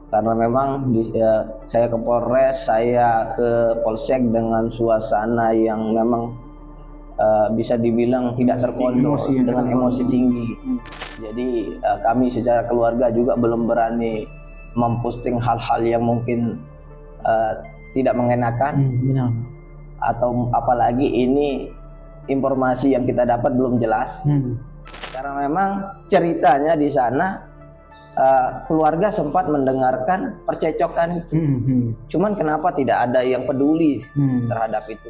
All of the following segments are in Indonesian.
karena memang saya ke Polres, saya ke Polsek dengan suasana yang memang bisa dibilang tidak terkontrol, dengan emosi tinggi. Jadi kami secara keluarga juga belum berani memposting hal-hal yang mungkin tidak mengenakan, atau apalagi ini informasi yang kita dapat belum jelas. Karena memang ceritanya di sana keluarga sempat mendengarkan percecokan itu. Cuman kenapa tidak ada yang peduli terhadap itu?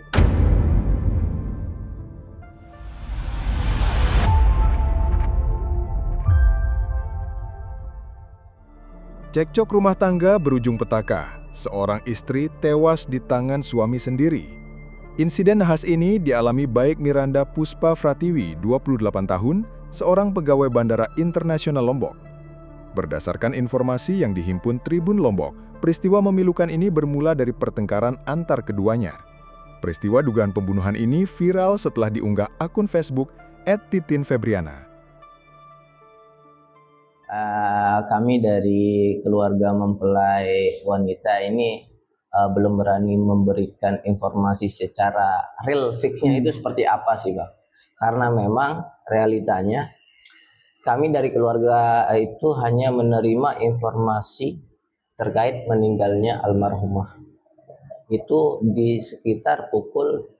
Cekcok rumah tangga berujung petaka. Seorang istri tewas di tangan suami sendiri. Insiden nahas ini dialami baik Miranda Puspa Fratiwi, 28 tahun, seorang pegawai Bandara Internasional Lombok. Berdasarkan informasi yang dihimpun Tribun Lombok, peristiwa memilukan ini bermula dari pertengkaran antar keduanya. Peristiwa dugaan pembunuhan ini viral setelah diunggah akun Facebook @titinfebriana. Kami dari keluarga mempelai wanita ini belum berani memberikan informasi secara real fixnya itu seperti apa sih Bang, karena memang realitanya kami dari keluarga itu hanya menerima informasi terkait meninggalnya almarhumah itu di sekitar pukul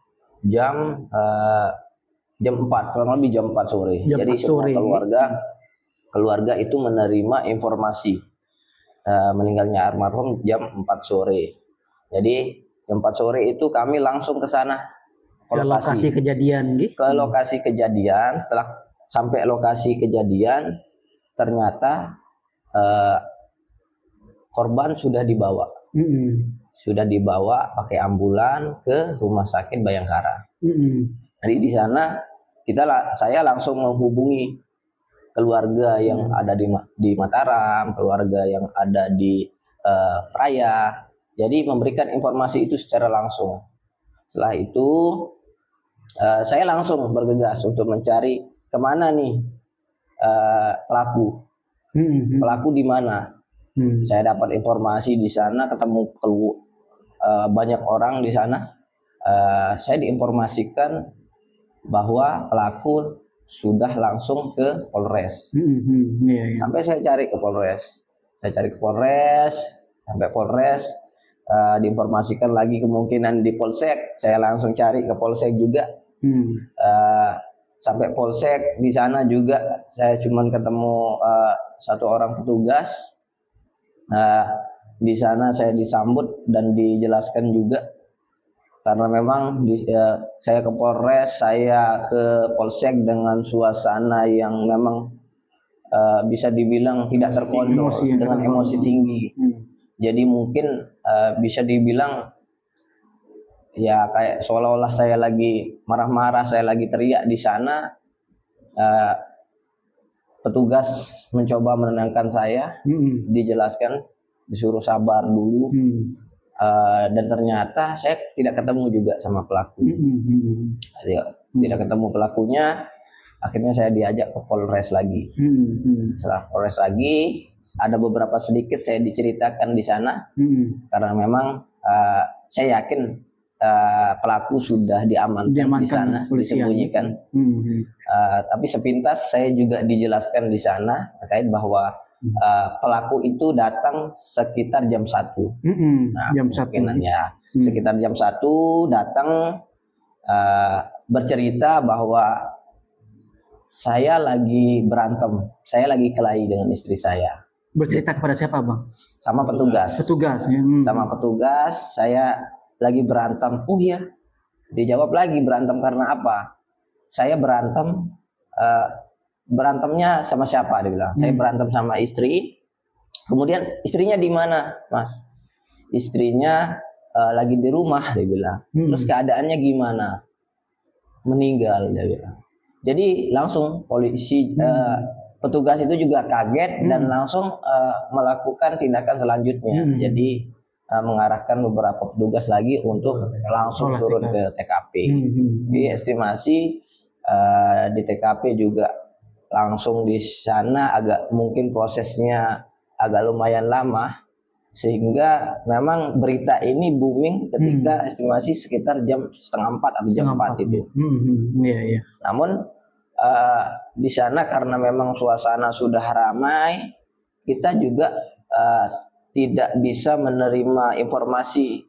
jam 4, kurang lebih jam 4 sore. Jadi semua keluarga itu menerima informasi meninggalnya almarhum jam 4 sore. Jadi jam 4 sore itu kami langsung ke sana, ke lokasi kejadian gitu. Ke lokasi kejadian. Setelah sampai lokasi kejadian, ternyata korban sudah dibawa. Sudah dibawa pakai ambulan ke Rumah Sakit Bayangkara. Jadi di sana saya langsung menghubungi keluarga yang ada di Mataram, keluarga yang ada di Praia. Jadi memberikan informasi itu secara langsung. Setelah itu saya langsung bergegas untuk mencari kemana nih pelaku. Pelaku di mana? Saya dapat informasi di sana, ketemu banyak orang di sana. Saya diinformasikan bahwa pelaku sudah langsung ke Polres. Sampai saya cari ke Polres. Sampai Polres diinformasikan lagi kemungkinan di Polsek. Saya langsung cari ke Polsek juga. Sampai Polsek di sana juga saya cuma ketemu satu orang petugas. Di sana saya disambut dan dijelaskan juga. Karena memang saya ke Polres, saya ke Polsek dengan suasana yang memang bisa dibilang tidak terkontrol, dengan emosi tinggi. Jadi mungkin bisa dibilang ya kayak seolah-olah saya lagi marah-marah, saya lagi teriak di sana. Petugas mencoba menenangkan saya, dijelaskan, disuruh sabar dulu. Dan ternyata saya tidak ketemu juga sama pelaku. Tidak ketemu pelakunya, akhirnya saya diajak ke Polres lagi. Setelah Polres lagi, ada beberapa sedikit saya diceritakan di sana. Karena memang saya yakin pelaku sudah diamankan di sana, disembunyikan. Tapi sepintas saya juga dijelaskan di sana terkait bahwa pelaku itu datang sekitar jam 1. Jam 1 ya. Sekitar jam 1 datang bercerita bahwa saya lagi berantem, saya lagi kelahi dengan istri saya. Bercerita kepada siapa Bang? Sama petugas. Sama petugas, saya lagi berantem. Oh iya, dijawab lagi berantem karena apa? Saya berantemnya sama siapa, dia bilang. Saya berantem sama istri. Kemudian istrinya di mana, Mas? Istrinya lagi di rumah, dia bilang. Terus keadaannya gimana? Meninggal, dia bilang. Jadi langsung polisi, petugas itu juga kaget dan langsung melakukan tindakan selanjutnya. Jadi mengarahkan beberapa petugas lagi untuk langsung turun ke TKP. Jadi estimasi di TKP juga langsung di sana agak mungkin prosesnya agak lumayan lama Sehingga memang berita ini booming ketika estimasi sekitar jam 3:30 atau jam 4 itu. Iya. Namun di sana karena memang suasana sudah ramai, kita juga tidak bisa menerima informasi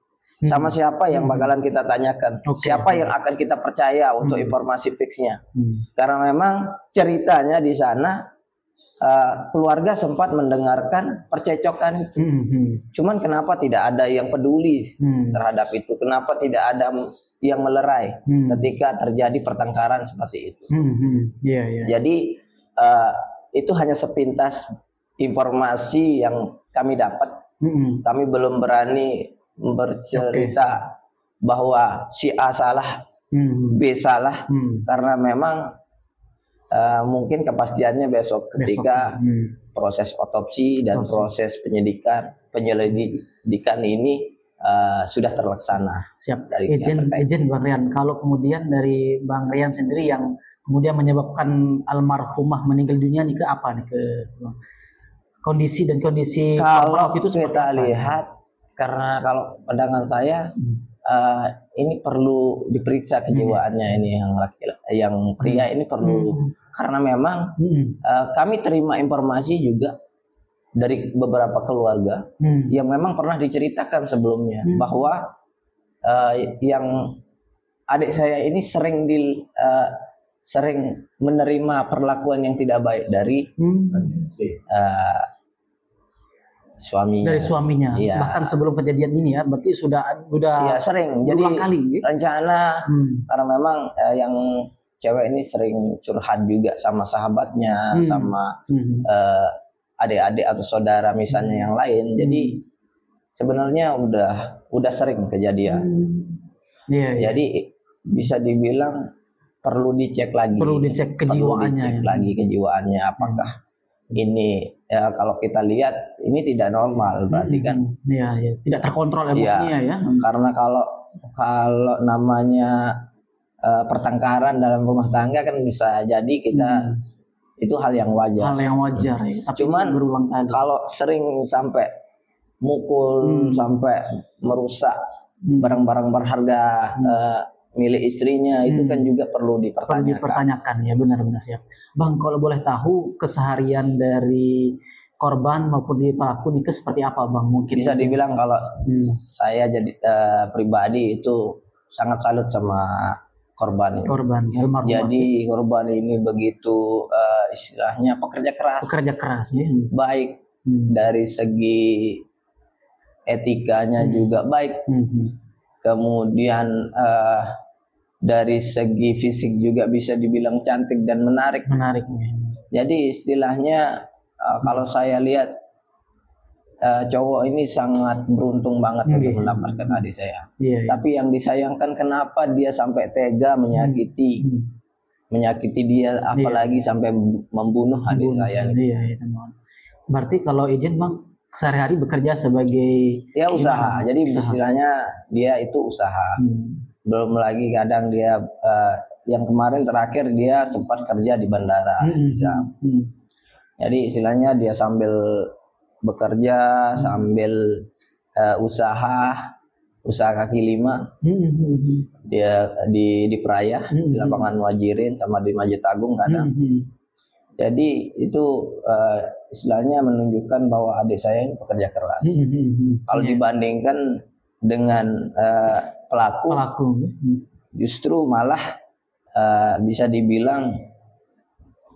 sama siapa yang bakalan kita tanyakan, siapa yang akan kita percaya untuk informasi fixnya. Karena memang ceritanya di sana keluarga sempat mendengarkan percecokan itu. Cuman kenapa tidak ada yang peduli terhadap itu? Kenapa tidak ada yang melerai ketika terjadi pertengkaran seperti itu? Jadi itu hanya sepintas informasi yang kami dapat. Kami belum berani bercerita bahwa si A salah, B salah, karena memang mungkin kepastiannya besok ketika proses otopsi dan proses penyelidikan ini sudah terlaksana. Siap. Izin Bang Rian, kalau kemudian dari Bang Rian sendiri yang kemudian menyebabkan almarhumah meninggal dunia nih, ke apa nih, ke kondisi kalau itu kita lihat, karena kalau pandangan saya ini perlu diperiksa kejiwaannya ini yang pria ini perlu, karena memang kami terima informasi juga dari beberapa keluarga yang memang pernah diceritakan sebelumnya bahwa yang adik saya ini sering menerima perlakuan yang tidak baik dari suaminya. Dari suaminya. Iya. Bahkan sebelum kejadian ini ya, berarti sudah iya, sering. Jadi kali rencana karena memang yang cewek ini sering curhat juga sama sahabatnya, sama adik-adik atau saudara misalnya yang lain. Jadi sebenarnya udah sering kejadian. Jadi bisa dibilang perlu dicek lagi. Perlu dicek kejiwaannya. Kejiwaannya apakah ini kalau kita lihat ini tidak normal, berarti kan tidak terkontrol emosinya ya. Karena kalau namanya pertengkaran dalam rumah tangga kan bisa jadi kita itu hal yang wajar. Tapi cuman berulang kali. Kalau sering sampai mukul, sampai merusak barang-barang berharga milik istrinya, itu kan juga perlu dipertanyakan. Ya, benar-benar ya. Bang, kalau boleh tahu keseharian dari korban maupun di pelaku nikah seperti apa, Bang? Mungkin bisa dibilang kalau saya jadi pribadi itu sangat salut sama korban ini. Jadi korban ini begitu istilahnya pekerja keras ya. Baik dari segi etikanya juga baik. Kemudian dari segi fisik juga bisa dibilang cantik dan menarik. Jadi istilahnya kalau saya lihat cowok ini sangat beruntung banget untuk mendapatkan adik saya. Tapi yang disayangkan kenapa dia sampai tega menyakiti dia, apalagi sampai membunuh adik saya. Berarti kalau izin Bang, sehari-hari bekerja sebagai usaha. Jadi istilahnya dia itu usaha. Belum lagi kadang dia yang kemarin terakhir dia sempat kerja di bandara. Jadi istilahnya dia sambil bekerja, sambil usaha kaki lima. Dia di Praia, di lapangan Muhajirin sama di Masjid Agung kadang. Jadi itu istilahnya menunjukkan bahwa adik saya ini pekerja keras. Kalau dibandingkan dengan pelaku justru malah bisa dibilang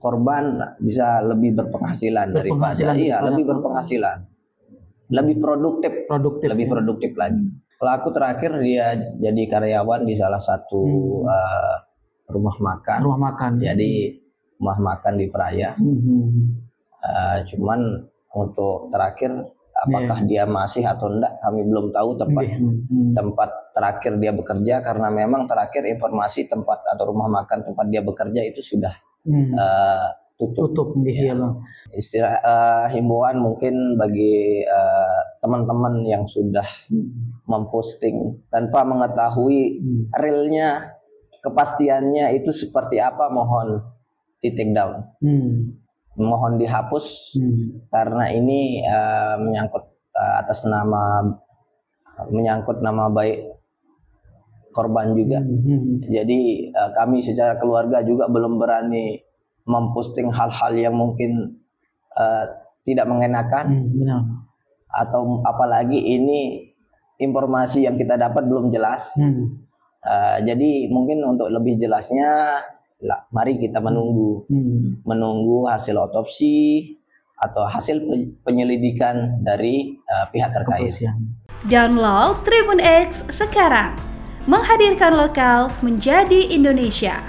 korban bisa lebih berpenghasilan daripada lebih berpenghasilan, lebih produktif lagi. Pelaku terakhir dia jadi karyawan di salah satu rumah makan. Jadi rumah makan di Praia. Cuman untuk terakhir apakah dia masih atau enggak kami belum tahu tempat terakhir dia bekerja, karena memang terakhir informasi tempat atau rumah makan tempat dia bekerja itu sudah tutup. Istilah himbauan mungkin bagi teman-teman yang sudah memposting tanpa mengetahui realnya, kepastiannya itu seperti apa, mohon di take down. Mohon dihapus karena ini menyangkut atas nama menyangkut nama baik korban juga. Jadi kami secara keluarga juga belum berani memposting hal-hal yang mungkin tidak mengenakan, atau apalagi ini informasi yang kita dapat belum jelas. Jadi mungkin untuk lebih jelasnya, mari kita menunggu hasil otopsi atau hasil penyelidikan dari pihak terkait. Download Tribun X sekarang, menghadirkan lokal menjadi Indonesia.